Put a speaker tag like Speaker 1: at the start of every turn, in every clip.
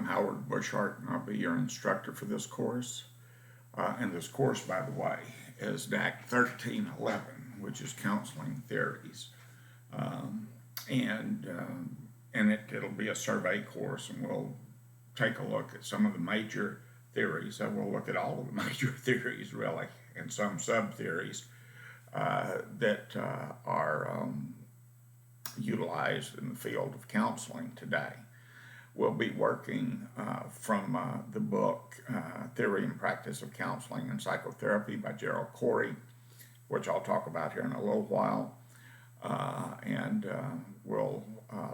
Speaker 1: I'm Howard Bushart, and I'll be your instructor for this course. And this course, by the way, is DAAC 1311, which is Counseling Theories. It'll be a survey course, and we'll take a look at some of the major theories. We'll look at all of the major theories, really, and some sub-theories that are utilized in the field of counseling today. We'll be working from the book Theory and Practice of Counseling and Psychotherapy by Gerald Corey, which I'll talk about here in a little while. We'll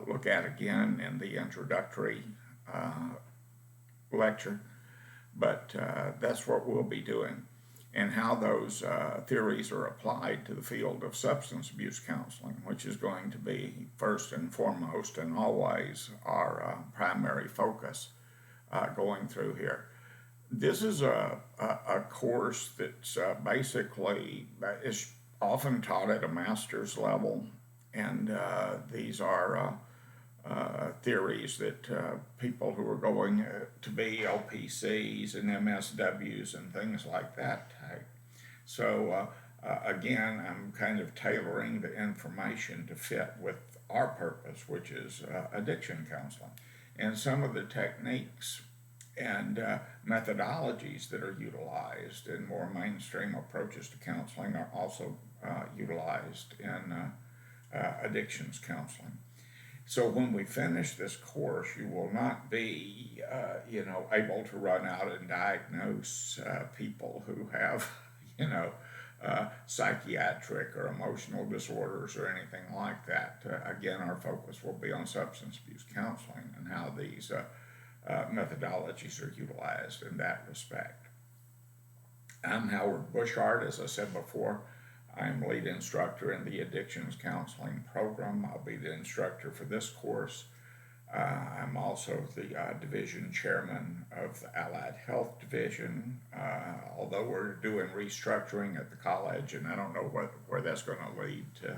Speaker 1: look at again in the introductory lecture. But that's what we'll be doing, and how those theories are applied to the field of substance abuse counseling, which is going to be first and foremost and always our primary focus going through here. This is a course that's basically is often taught at a master's level, and these are theories that people who are going to be LPCs and MSWs and things like that take. So again, I'm kind of tailoring the information to fit with our purpose, which is addiction counseling. And some of the techniques and methodologies that are utilized in more mainstream approaches to counseling are also utilized in addictions counseling. So when we finish this course, you will not be, able to run out and diagnose people who have, psychiatric or emotional disorders or anything like that. Again, our focus will be on substance abuse counseling and how these methodologies are utilized in that respect. I'm Howard Bushart, as I said before. I'm lead instructor in the addictions counseling program. I'll be the instructor for this course. I'm also the division chairman of the Allied Health Division, although we're doing restructuring at the college, and I don't know where that's going to lead to,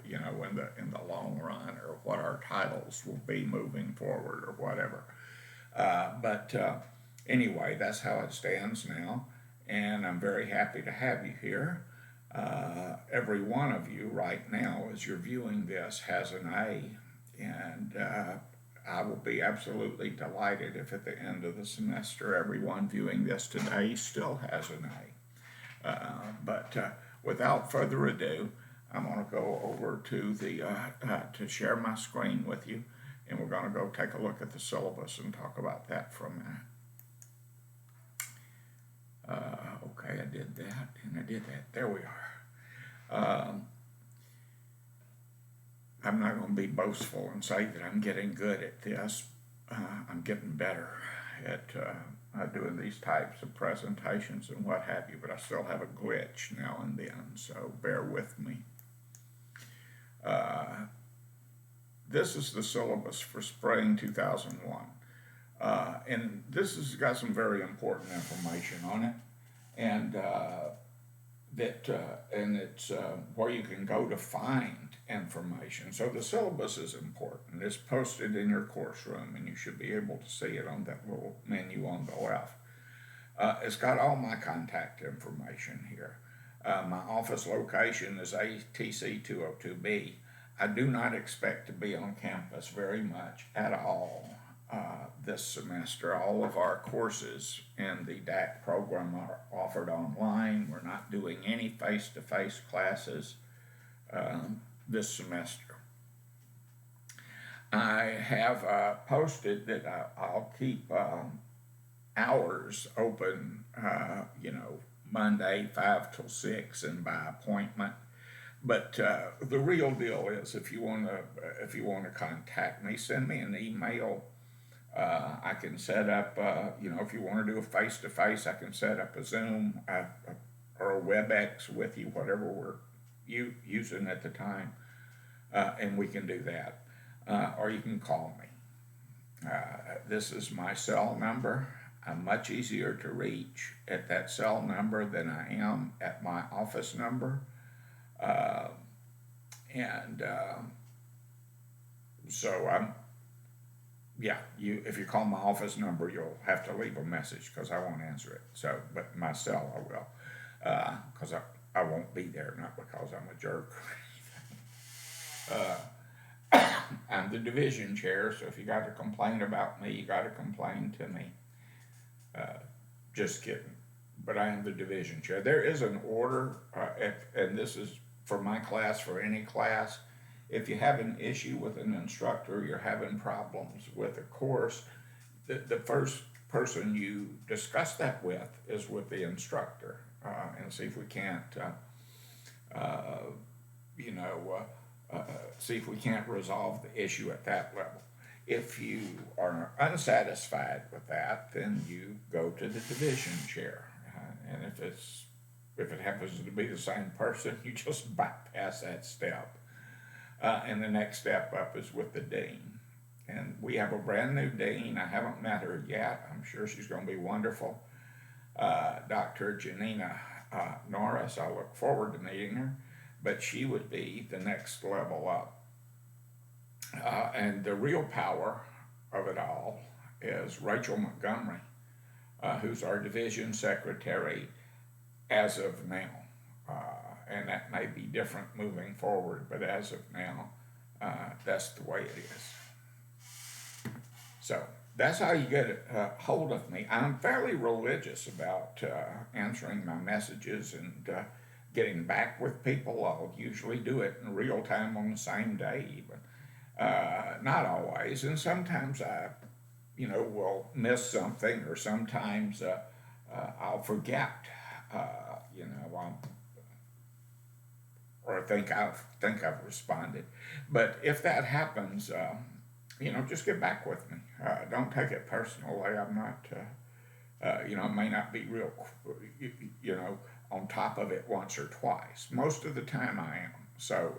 Speaker 1: in the long run, or what our titles will be moving forward or whatever. Anyway, that's how it stands now, and I'm very happy to have you here. Every one of you right now, as you're viewing this, has an A, and I will be absolutely delighted if at the end of the semester everyone viewing this today still has an A. Without further ado, I'm going to go over to to share my screen with you, and we're going to go take a look at the syllabus and talk about that for a minute. Okay, I did that, and I did that. There we are. I'm not going to be boastful and say that I'm getting good at this. I'm getting better at doing these types of presentations and what have you, but I still have a glitch now and then, so bear with me. This is the syllabus for spring 2001. And this has got some very important information on it, and it's where you can go to find information. So the syllabus is important. It's posted in your course room, and you should be able to see it on that little menu on the left. It's got all my contact information here. My office location is ATC 202B. I do not expect to be on campus very much at all this semester. All of our courses in the DAAC program are offered online. We're not doing any face-to-face classes this semester. I have posted that I'll keep hours open, Monday 5 till 6 and by appointment. But the real deal is, if you want to contact me, send me an email. I can set up, if you want to do a face-to-face, I can set up a Zoom or a WebEx with you, whatever we're using at the time, and we can do that. Or you can call me. This is my cell number. I'm much easier to reach at that cell number than I am at my office number. So I'm, yeah, if you call my office number, you'll have to leave a message because I won't answer it. So, but my cell I will, because I won't be there, not because I'm a jerk. I'm the division chair, so if you got a complaint about me, you got to complain to me. Just kidding. But I am the division chair. There is an order, and this is for my class, for any class. If you have an issue with an instructor, you're having problems with a course, the first person you discuss that with is with the instructor, and see if we can't, you know, see if we can't resolve the issue at that level. If you are unsatisfied with that, then you go to the division chair, and if it happens to be the same person, you just bypass that step. And the next step up is with the dean. And we have a brand new dean. I haven't met her yet. I'm sure she's going to be wonderful. Dr. Janina Norris. I look forward to meeting her. But she would be the next level up. And the real power of it all is Rachel Montgomery, who's our division secretary as of now. And that may be different moving forward, but as of now, that's the way it is. So that's how you get a hold of me. I'm fairly religious about answering my messages and getting back with people. I'll usually do it in real time on the same day, even. Not always, and sometimes I, will miss something, or sometimes I'll forget, or think I've responded. But if that happens, just get back with me. Don't take it personally. I'm not, it may not be real, on top of it once or twice. Most of the time I am. So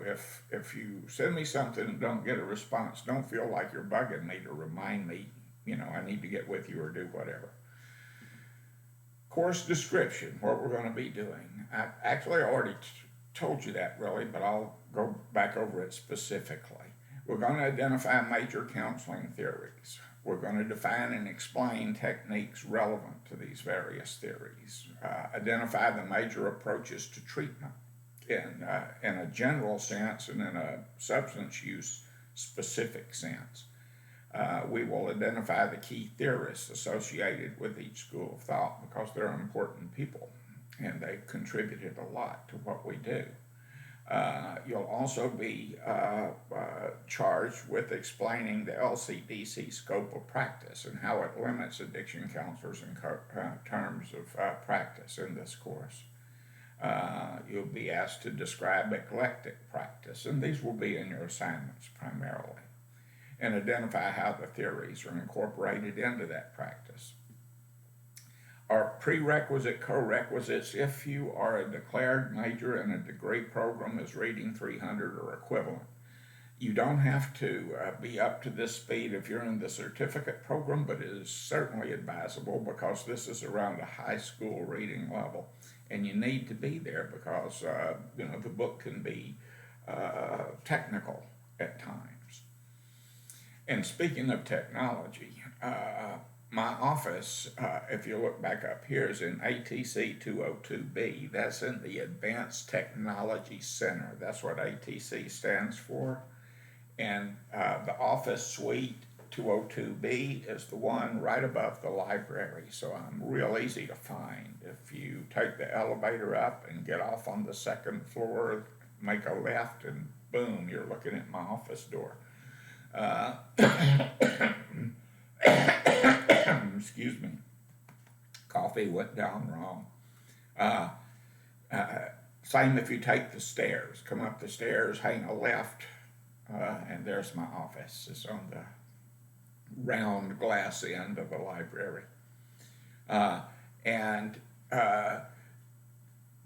Speaker 1: if you send me something and don't get a response, don't feel like you're bugging me to remind me, I need to get with you or do whatever. Course description, what we're going to be doing. I actually already told you that really, but I'll go back over it specifically. We're going to identify major counseling theories. We're going to define and explain techniques relevant to these various theories. Identify the major approaches to treatment in a general sense and in a substance use specific sense. We will identify the key theorists associated with each school of thought because they're important people and they've contributed a lot to what we do. You'll also be charged with explaining the LCDC scope of practice and how it limits addiction counselors in terms of practice in this course. You'll be asked to describe eclectic practice, and these will be in your assignments primarily, and identify how the theories are incorporated into that practice. Our prerequisite co-requisites, if you are a declared major in a degree program, is reading 300 or equivalent. You don't have to be up to this speed if you're in the certificate program, but it is certainly advisable because this is around a high school reading level, and you need to be there because the book can be technical at times. And speaking of technology, my office, if you look back up here, is in ATC 202B. That's in the Advanced Technology Center. That's what ATC stands for. And the office suite 202B is the one right above the library, so I'm real easy to find. If you take the elevator up and get off on the second floor, make a left, and boom, you're looking at my office door. Excuse me. Coffee went down wrong. Same if you take the stairs. Come up the stairs, hang a left, and there's my office. It's on the round glass end of the library. And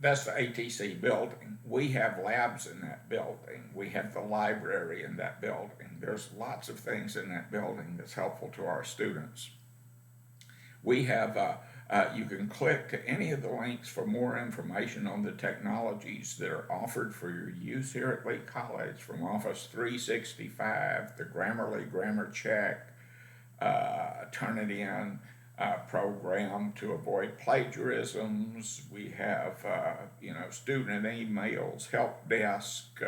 Speaker 1: that's the ATC building. We have labs in that building. We have the library in that building. There's lots of things in that building that's helpful to our students. We have, you can click to any of the links for more information on the technologies that are offered for your use here at Lee College, from Office 365, the Grammarly Grammar Check, Turn-It-In program to avoid plagiarisms. We have, student emails, help desk,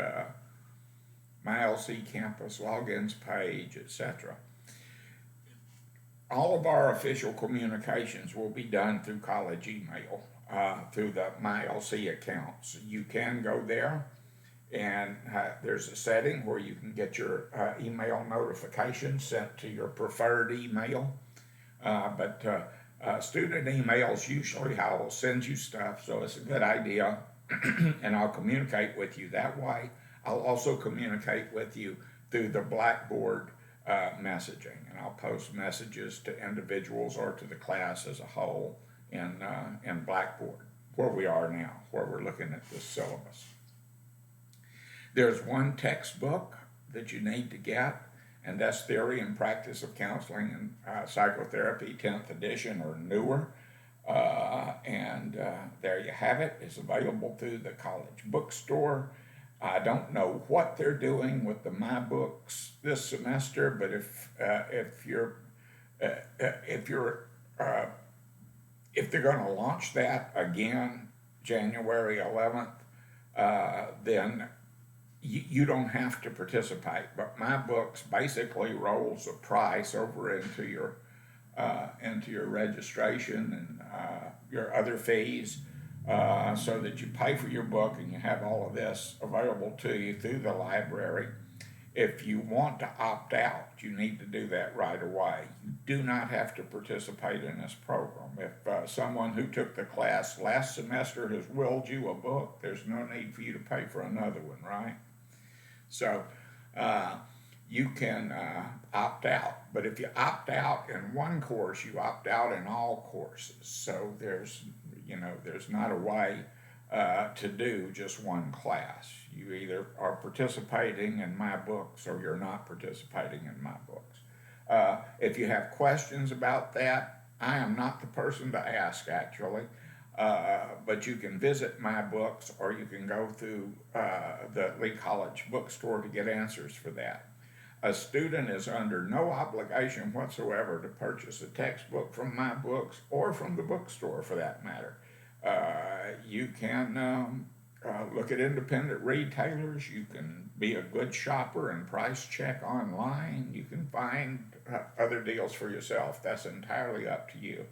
Speaker 1: my LC campus logins page, etc. All of our official communications will be done through college email, through the MyLC accounts. You can go there, and there's a setting where you can get your email notifications sent to your preferred email. But student emails usually I will send you stuff, so it's a good idea, and I'll communicate with you that way. I'll also communicate with you through the Blackboard messaging, and I'll post messages to individuals or to the class as a whole in Blackboard, where we are now, where we're looking at this syllabus. There's one textbook that you need to get, and that's Theory and Practice of Counseling and Psychotherapy, 10th edition or newer. There you have it. It's available through the college bookstore. I don't know what they're doing with the My Books this semester, but if they're going to launch that again January 11th, then you don't have to participate. But My Books basically rolls a price over into your registration and your other fees, so that you pay for your book and you have all of this available to you through the library. If you want to opt out, you need to do that right away. You do not have to participate in this program. If someone who took the class last semester has willed you a book, there's no need for you to pay for another one, right? So you can opt out. But if you opt out in one course, you opt out in all courses. So there's not a way to do just one class. You either are participating in My Books or you're not participating in My Books. If you have questions about that, I am not the person to ask, actually. But you can visit My Books, or you can go through the Lee College bookstore to get answers for that. A student is under no obligation whatsoever to purchase a textbook from My Books or from the bookstore, for that matter. You can look at independent retailers. You can be a good shopper and price check online. You can find other deals for yourself. That's entirely up to you.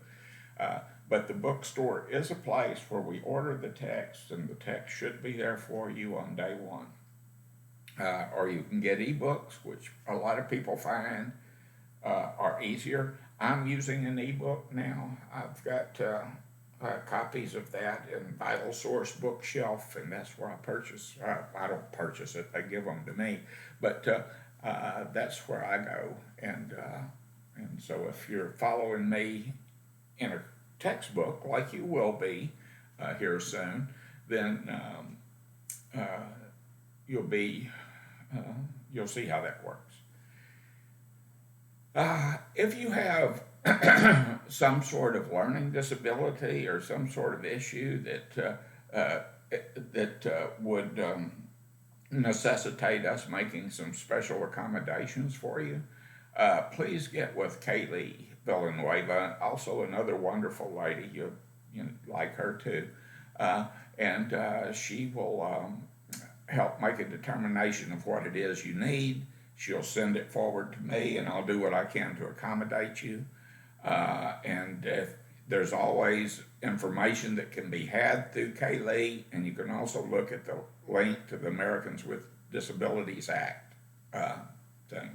Speaker 1: But the bookstore is a place where we order the text, and the text should be there for you on day one. Or you can get ebooks, which a lot of people find are easier. I'm using an ebook now. I've got copies of that in Vital Source Bookshelf, and that's where I purchase. I don't purchase it; they give them to me. But that's where I go, and so if you're following me in a textbook, like you will be here soon, then you'll see how that works. If you have some sort of learning disability or some sort of issue that would necessitate us making some special accommodations for you, please get with Kaylee Villanueva, also another wonderful lady. You like her too, and she will help make a determination of what it is you need. She'll send it forward to me, and I'll do what I can to accommodate you. And if there's always information that can be had through Kaylee, and you can also look at the link to the Americans with Disabilities Act thing.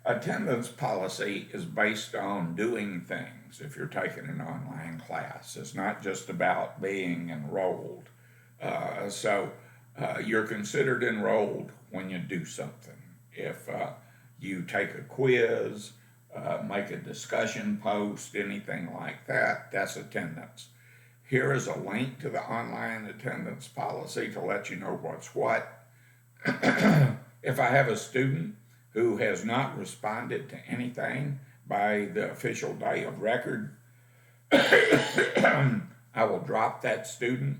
Speaker 1: Attendance policy is based on doing things if you're taking an online class. It's not just about being enrolled. So you're considered enrolled when you do something. If you take a quiz, make a discussion post, anything like that, that's attendance. Here is a link to the online attendance policy to let you know what's what. If I have a student who has not responded to anything by the official day of record, I will drop that student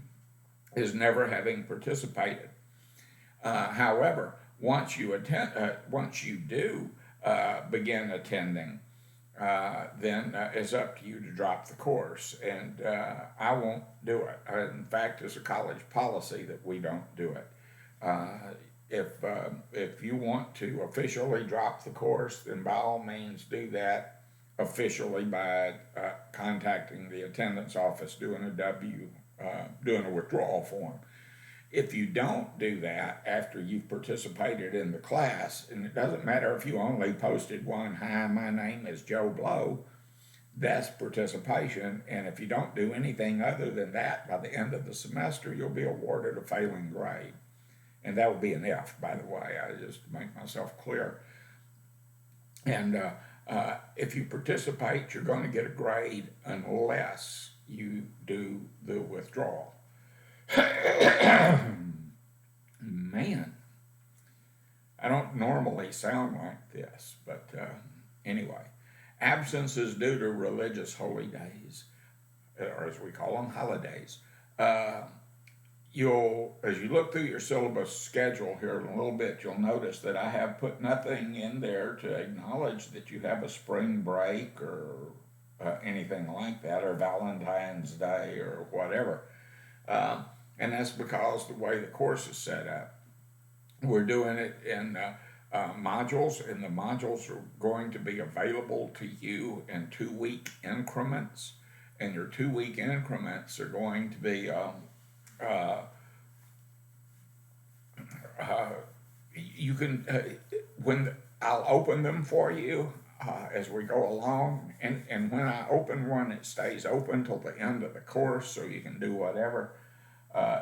Speaker 1: as never having participated. However, once you do begin attending, then it's up to you to drop the course. And I won't do it. In fact, it's a college policy that we don't do it. If you want to officially drop the course, then by all means do that officially by contacting the attendance office, doing a withdrawal form. If you don't do that after you've participated in the class, and it doesn't matter if you only posted one, "Hi, my name is Joe Blow," that's participation. And if you don't do anything other than that, by the end of the semester, you'll be awarded a failing grade. And that will be an F, by the way, I just to make myself clear. And if you participate, you're going to get a grade unless you do the withdrawal. Man, I don't normally sound like this, but anyway, absences due to religious holy days, or as we call them, holidays. As you look through your syllabus schedule here in a little bit, you'll notice that I have put nothing in there to acknowledge that you have a spring break or anything like that, or Valentine's Day or whatever. And that's because the way the course is set up. We're doing it in modules, and the modules are going to be available to you in 2-week increments, and your 2-week increments are going to be you can when I'll open them for you as we go along, and when I open one, it stays open till the end of the course, so you can do whatever.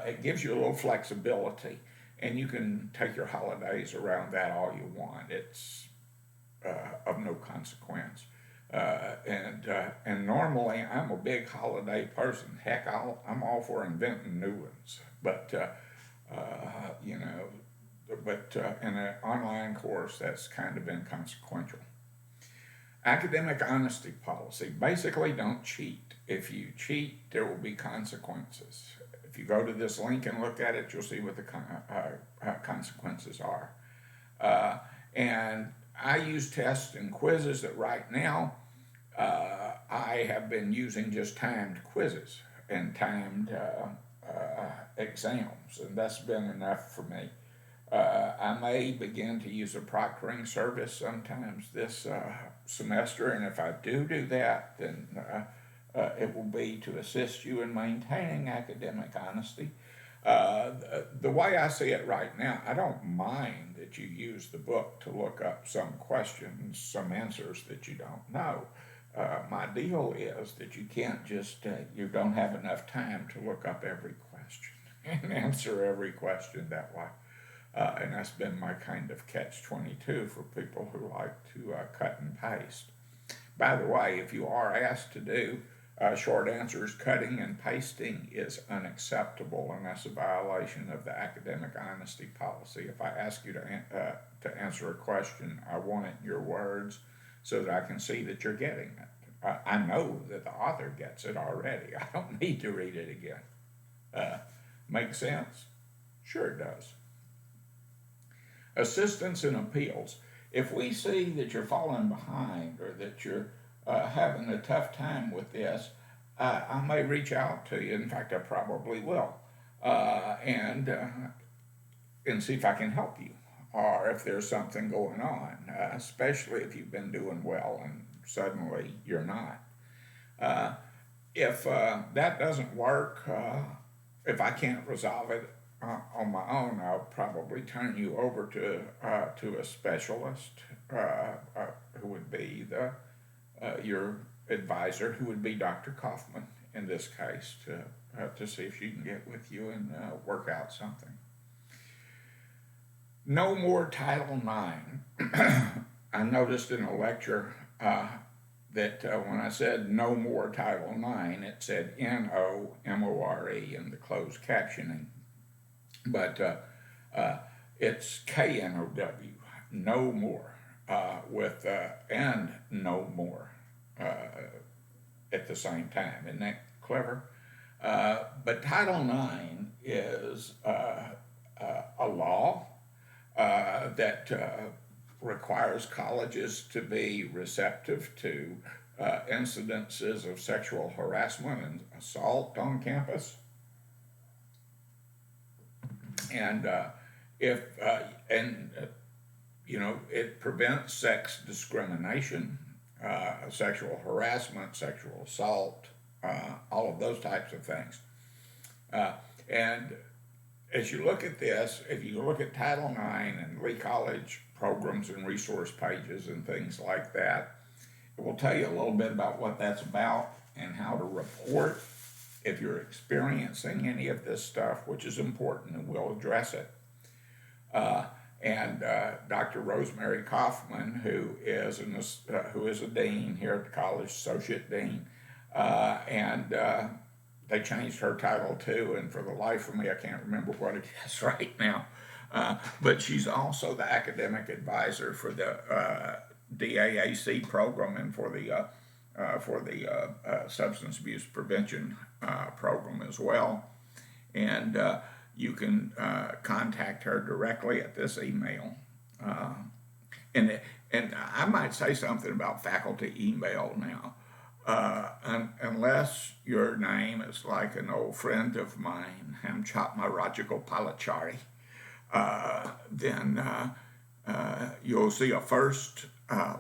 Speaker 1: It gives you a little flexibility, and you can take your holidays around that all you want. It's of no consequence. And normally I'm a big holiday person. Heck, I'm all for inventing new ones. But in an online course, that's kind of inconsequential. Academic honesty policy. Basically, don't cheat. If you cheat, there will be consequences. If you go to this link and look at it, you'll see what the consequences are. And I use tests and quizzes that right now I have been using just timed quizzes and timed exams, and that's been enough for me. I may begin to use a proctoring service sometimes this semester, and if I do that, then it will be to assist you in maintaining academic honesty. The way I see it right now, I don't mind that you use the book to look up some questions, some answers that you don't know. My deal is that you can't just, you don't have enough time to look up every question and answer every question that way. And that's been my kind of catch-22 for people who like to cut and paste. By the way, if you are asked to do short answers, cutting and pasting is unacceptable, and that's a violation of the academic honesty policy. If I ask you to answer a question, I want it in your words so that I can see that you're getting it. I know that the author gets it already. I don't need to read it again. Make sense? Sure it does. Assistance in appeals. If we see that you're falling behind or that you're having a tough time with this, I may reach out to you. In fact, I probably will, and see if I can help you, or if there's something going on, especially if you've been doing well and suddenly you're not. If that doesn't work, if I can't resolve it on my own, I'll probably turn you over to a specialist who would be your advisor, who would be Dr. Kaufman in this case, to see if she can get with you and work out something. No more Title IX. I noticed in a lecture that when I said no more Title IX, it said N-O-M-O-R-E in the closed captioning. But it's K-N-O-W, no more, with and no more at the same time. Isn't that clever? But Title IX is a law that requires colleges to be receptive to incidences of sexual harassment and assault on campus. And if and you know, it prevents sex discrimination, sexual harassment, sexual assault, all of those types of things. And as you look at this, if you look at Title IX and Lee College programs and resource pages and things like that, it will tell you a little bit about what that's about and how to report if you're experiencing any of this stuff, which is important, and we'll address it. And Dr. Rosemary Kaufman, who is a dean here at the college, associate dean, and they changed her title too, and for the life of me, I can't remember what it is right now. But she's also the academic advisor for the DAAC program and for the substance abuse prevention program as well. And you can contact her directly at this email. And I might say something about faculty email now. Unless your name is like an old friend of mine, Hamchapma Rajagopalachari, then you'll see a first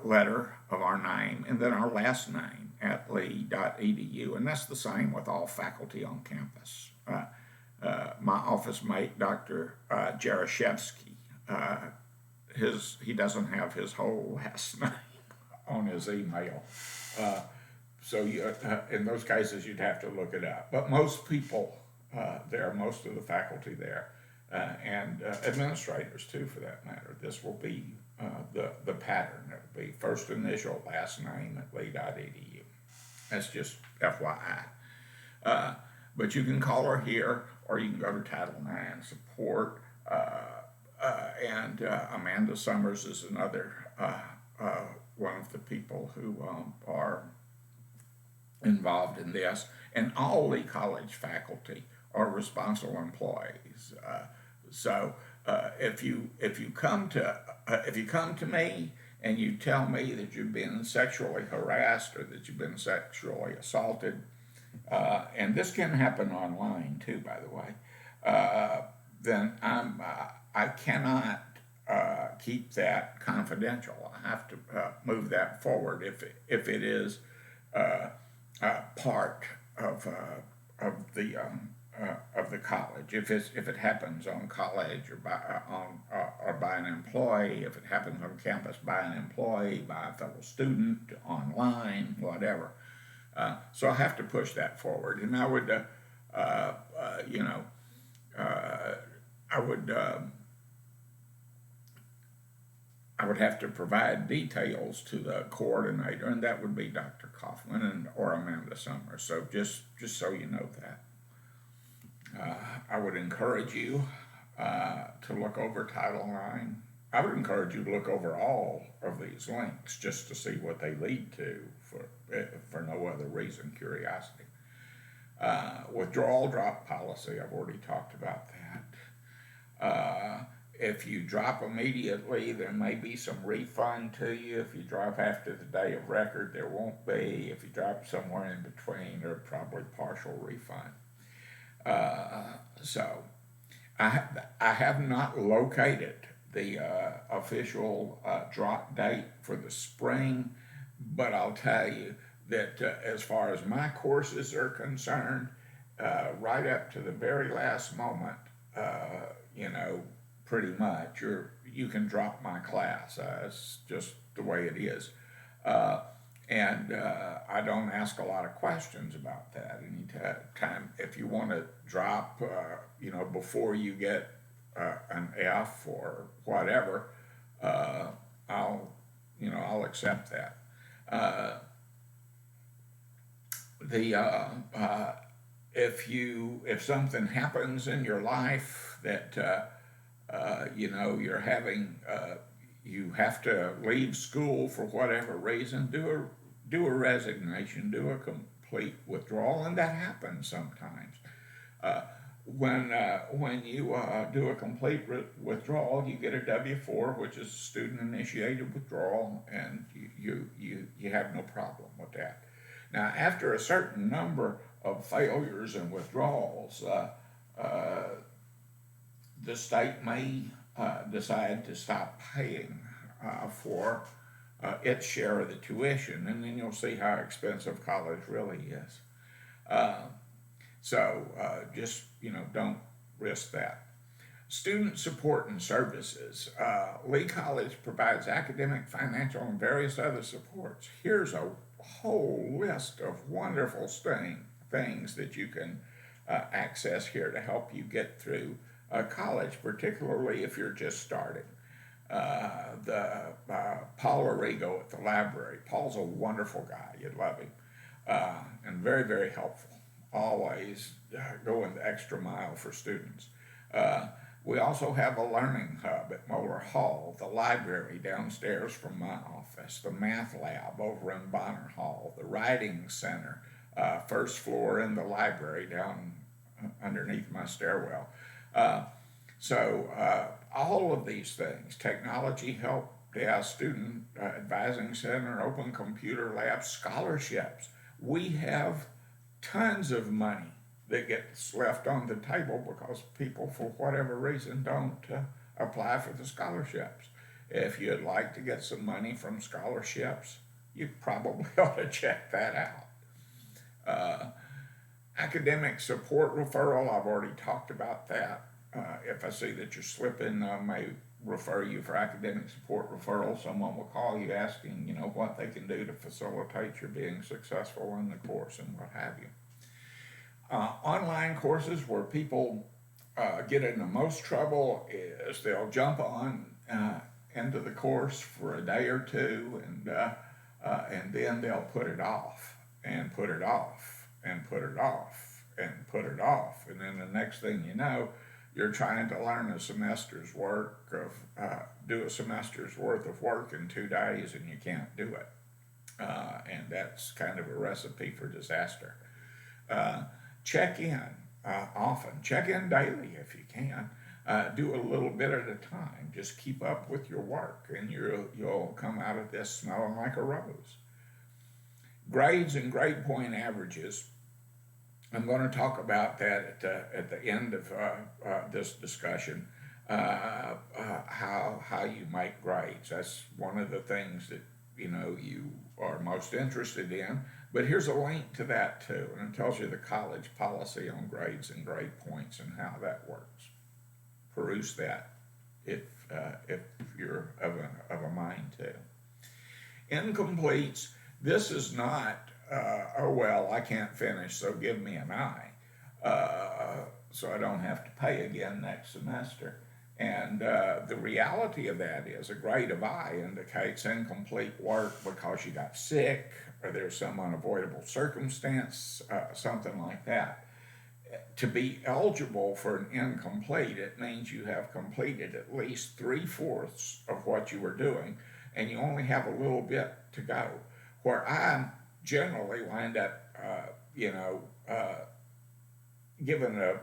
Speaker 1: letter of our name and then our last name at lee.edu, and that's the same with all faculty on campus. My office mate, Dr. Jarashevsky, he doesn't have his whole last name on his email. So in those cases, you'd have to look it up. But most people there, most of the faculty there, and administrators too, for that matter, this will be the pattern. It'll be first initial, last name at lee.edu. That's just FYI. But you can call her here, or you can go to Title IX support. And Amanda Summers is another one of the people who are involved in this, and all Lee College faculty are responsible employees. So if you come to me and you tell me that you've been sexually harassed or that you've been sexually assaulted, and this can happen online too, by the way, then I cannot keep that confidential. I have to move that forward if it is part of the college. If it happens on college or by an employee, if it happens on campus by an employee, by a fellow student, online, whatever. So I have to push that forward, and I would, I would have to provide details to the coordinator, and that would be Dr. Kaufman or Amanda Summers. So just so you know that. I would encourage you to look over Title IX. I would encourage you to look over all of these links just to see what they lead to for no other reason, curiosity. Withdrawal drop policy, I've already talked about that. If you drop immediately, there may be some refund to you. If you drop after the day of record, there won't be. If you drop somewhere in between, there's probably partial refund. So I have not located the official drop date for the spring, but I'll tell you that as far as my courses are concerned, right up to the very last moment, pretty much you can drop my class. It's just the way it is. And I don't ask a lot of questions about that. Anytime, if you want to drop, before you get an F or whatever, I'll accept that. If something happens in your life that you're having, you have to leave school for whatever reason, do a resignation, do a complete withdrawal, and that happens sometimes. When you do a complete withdrawal, you get a W-4, which is a student-initiated withdrawal, and you have no problem with that. Now, after a certain number of failures and withdrawals, the state may decide to stop paying for its share of the tuition, and then you'll see how expensive college really is. Just, don't risk that. Student support and services. Lee College provides academic, financial, and various other supports. Here's a whole list of wonderful things that you can access here to help you get through college, particularly if you're just starting. Paul Arrigo at the library. Paul's a wonderful guy. You'd love him. And very, very helpful. Always going the extra mile for students. We also have a learning hub at Moeller Hall, the library downstairs from my office, the math lab over in Bonner Hall, the writing center, first floor in the library down underneath my stairwell. All of these things, technology help desk, student advising center, open computer labs, scholarships. We have tons of money that gets left on the table because people, for whatever reason, don't apply for the scholarships. If you'd like to get some money from scholarships, you probably ought to check that out. Academic support referral, I've already talked about that. If I see that you're slipping, I may refer you for academic support referral. Someone will call you asking, what they can do to facilitate your being successful in the course and what have you. Online courses where people get in the most trouble is they'll jump on into the course for a day or two, and then they'll put it off and put it off and put it off and put it off, and then the next thing you know, you're trying to learn a semester's work of do a semester's worth of work in 2 days, and you can't do it, and that's kind of a recipe for disaster. Check in often. Check in daily if you can. Do a little bit at a time. Just keep up with your work, and you'll come out of this smelling like a rose. Grades and grade point averages. I'm going to talk about that at the end of this discussion. How you make grades. That's one of the things that you are most interested in. But here's a link to that too, and it tells you the college policy on grades and grade points and how that works. Peruse that if you're of a mind to. Incompletes. This is not I can't finish, so give me an I, so I don't have to pay again next semester. And the reality of that is a grade of I indicates incomplete work because you got sick or there's some unavoidable circumstance, something like that. To be eligible for an incomplete, it means you have completed at least 3/4 of what you were doing, and you only have a little bit to go. Where I generally wind up, giving a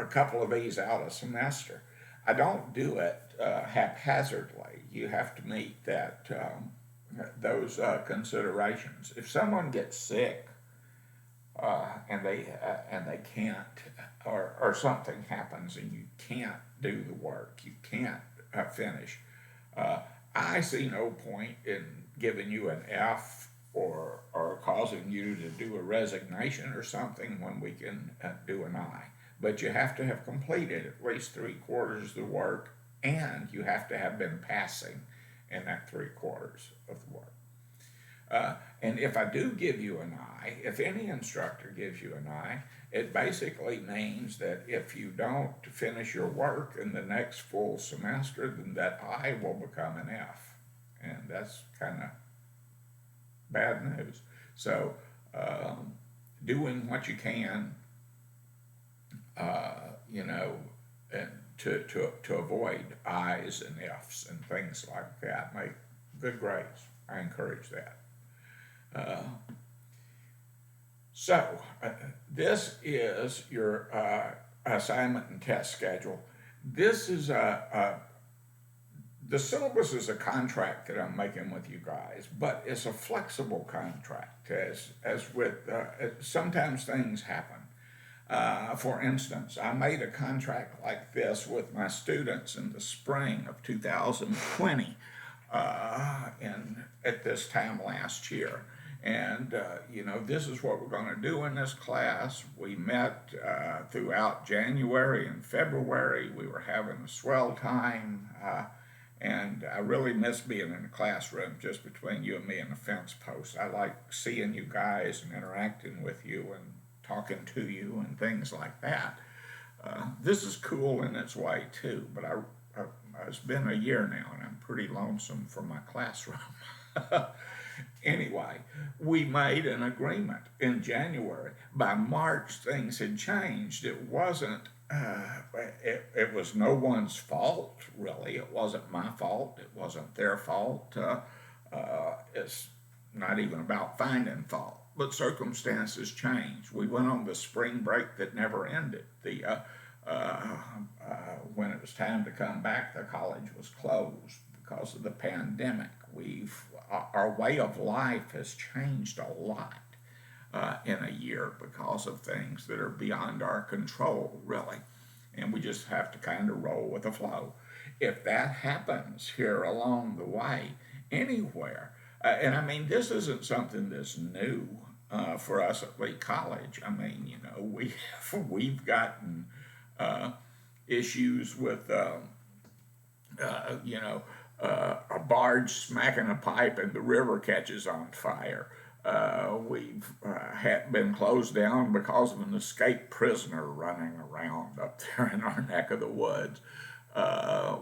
Speaker 1: couple of these out a semester. I don't do it haphazardly. You have to meet those considerations. If someone gets sick and they can't, or something happens and you can't do the work, you can't finish, I see no point in giving you an F or causing you to do a resignation or something when we can do an I. But you have to have completed at least 3/4 of the work, and you have to have been passing in that 3/4 of the work. And if I do give you an I, if any instructor gives you an I, it basically means that if you don't finish your work in the next full semester, then that I will become an F. And that's kind of bad news. So doing what you can, and to avoid I's and F's and things like that, make good grades. I encourage that. This is your assignment and test schedule. This is the syllabus is a contract that I'm making with you guys, but it's a flexible contract. As with sometimes things happen. For instance, I made a contract like this with my students in the spring of 2020, at this time last year. And, this is what we're going to do in this class. We met throughout January and February. We were having a swell time. And I really miss being in the classroom just between you and me and the fence post. I like seeing you guys and interacting with you and talking to you and things like that. This is cool in its way too, but it's been a year now and I'm pretty lonesome for my classroom. Anyway, we made an agreement in January. By March, things had changed. It wasn't, it was no one's fault, really. It wasn't my fault. It wasn't their fault. It's not even about finding fault, but circumstances changed. We went on the spring break that never ended. When it was time to come back, the college was closed because of the pandemic. Our way of life has changed a lot in a year because of things that are beyond our control, really. And we just have to kind of roll with the flow. If that happens here along the way, anywhere, and I mean, this isn't something that's new for us at Lee College. I mean, we've gotten issues with, a barge smacking a pipe and the river catches on fire. We've been closed down because of an escaped prisoner running around up there in our neck of the woods.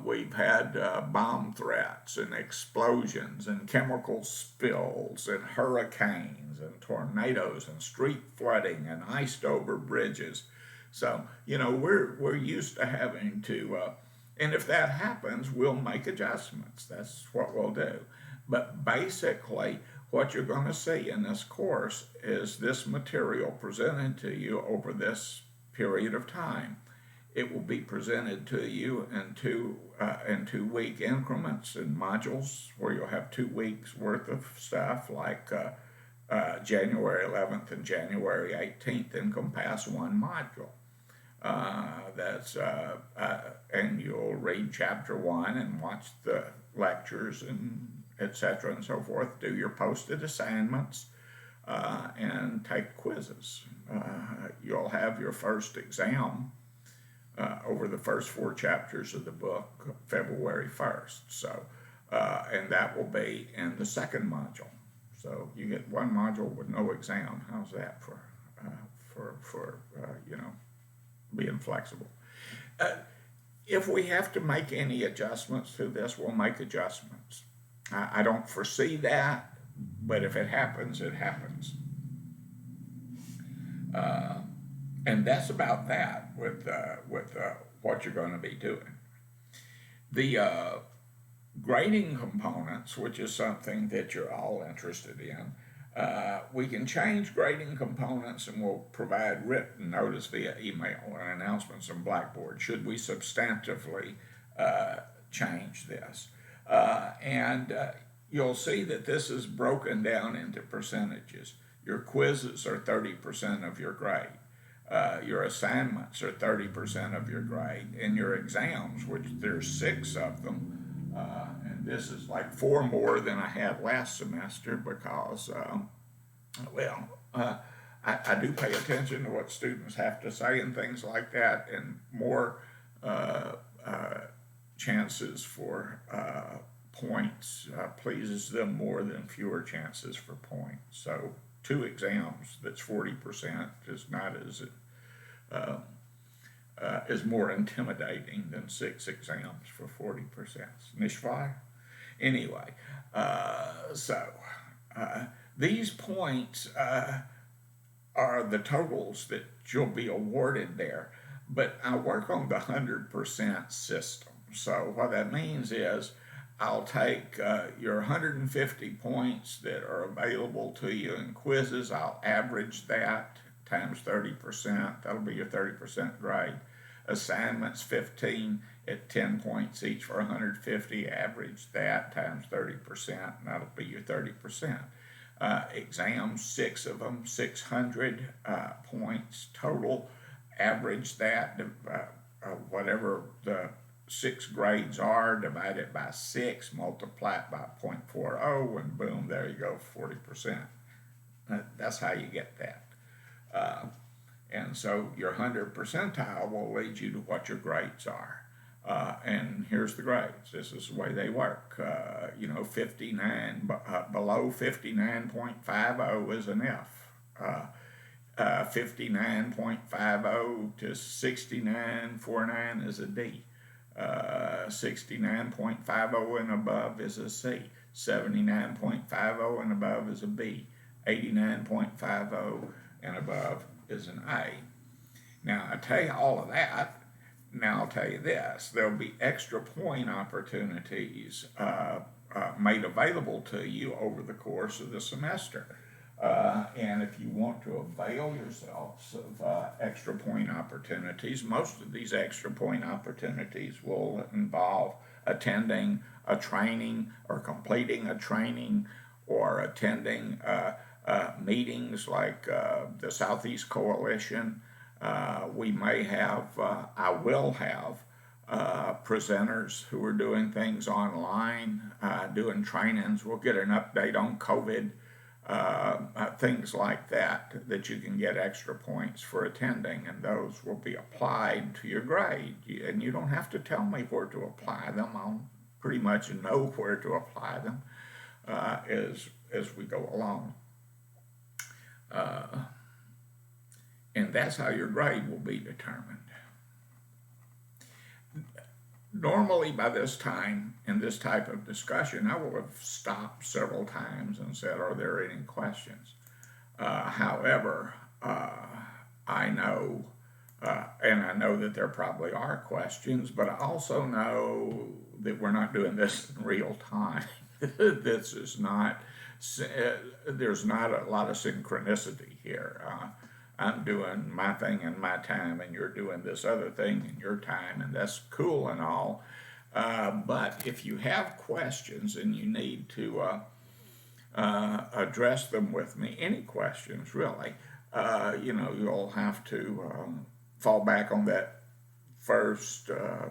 Speaker 1: We've had bomb threats and explosions and chemical spills and hurricanes and tornadoes and street flooding and iced over bridges. So, we're used to having to, and if that happens, we'll make adjustments. That's what we'll do. But basically, what you're going to see in this course is this material presented to you over this period of time. It will be presented to you in 2-week increments and modules where you'll have 2 weeks worth of stuff like January 11th and January 18th encompass one module. And you'll read chapter 1 and watch the lectures and etc. and so forth, do your posted assignments, and take quizzes. You'll have your first exam over the first 4 chapters of the book February 1st. So, and that will be in the second module. So you get one module with no exam. How's that for being flexible? If we have to make any adjustments to this, we'll make adjustments. I don't foresee that, but if it happens, it happens. And that's about that with what you're going to be doing. The grading components, which is something that you're all interested in, we can change grading components and we'll provide written notice via email and announcements on Blackboard should we substantively change this. And you'll see that this is broken down into percentages. Your quizzes are 30% of your grade. Your assignments are 30% of your grade. And your exams, which there's 6 of them, and this is like 4 more than I had last semester because, I do pay attention to what students have to say and things like that, and more chances for points pleases them more than fewer chances for points. So 2 exams that's 40% is not as is more intimidating than 6 exams for 40%. Nicht wahr? Anyway, these points are the totals that you'll be awarded there, but I work on the 100% system. So what that means is I'll take your 150 points that are available to you in quizzes, I'll average that times 30%, that'll be your 30% grade. Assignments 15 at 10 points each for 150, average that times 30%, and that'll be your 30%. Exams, 6 of them, 600 points total, average that, whatever the 6 grades are, divide it by 6, multiply it by 0.40, and boom, there you go, 40%. That's how you get that. And so your 100 percentile will lead you to what your grades are. And here's the grades. This is the way they work. 59, below 59.50 is an F. 59.50 to 69.49 is a D. 69.50 and above is a C. 79.50 and above is a B. 89.50 and above is an A. Now, I tell you all of that. Now, I'll tell you this. There'll be extra point opportunities made available to you over the course of the semester. And if you want to avail yourselves of extra point opportunities, most of these extra point opportunities will involve attending a training or completing a training or attending meetings like the Southeast Coalition. We may have, I will have presenters who are doing things online, doing trainings. We'll get an update on COVID, things like that you can get extra points for attending, and those will be applied to your grade. And you don't have to tell me where to apply them. I'll pretty much know where to apply them as we go along. And that's how your grade will be determined. Normally by this time, in this type of discussion, I will have stopped several times and said, are there any questions? However, I know, and I know that there probably are questions, but I also know that we're not doing this in real time. This is not, there's not a lot of synchronicity here. I'm doing my thing in my time, and you're doing this other thing in your time, and that's cool and all. But if you have questions and you need to address them with me, any questions really, you'll have to fall back on that first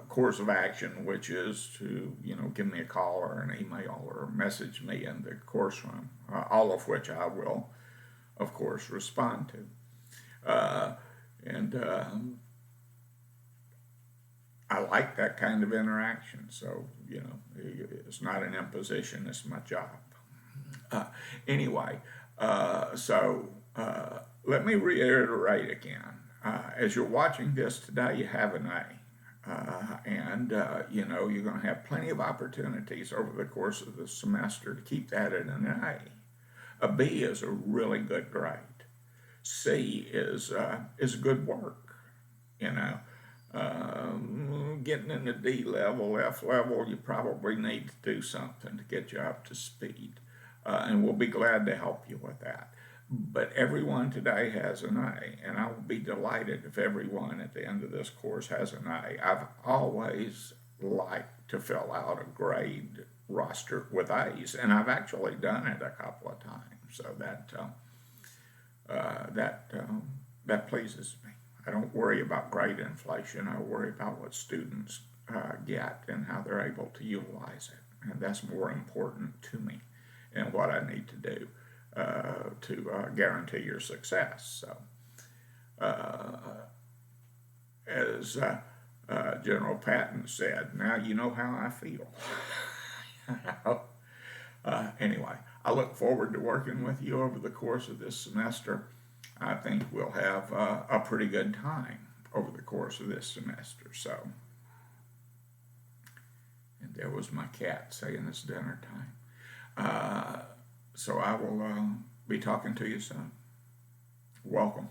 Speaker 1: course of action, which is to, give me a call or an email or message me in the course room, all of which I will, of course, respond to. I like that kind of interaction, so, it's not an imposition, it's my job. Anyway, let me reiterate again. As you're watching this today, you have an A. You're going to have plenty of opportunities over the course of the semester to keep that at an A. A B is a really good grade. C is good work, getting in the D level, F level, you probably need to do something to get you up to speed, and we'll be glad to help you with that. But everyone today has an A, and I will be delighted if everyone at the end of this course has an A. I've always liked to fill out a grade roster with A's, and I've actually done it a couple of times, so that pleases me. I don't worry about grade inflation. I worry about what students get and how they're able to utilize it, and that's more important to me and what I need to do to guarantee your success. So, as General Patton said, now you know how I feel. Anyway, I look forward to working with you over the course of this semester. I think we'll have a pretty good time over the course of this semester. So, and there was my cat saying it's dinner time. So I will be talking to you soon. Welcome.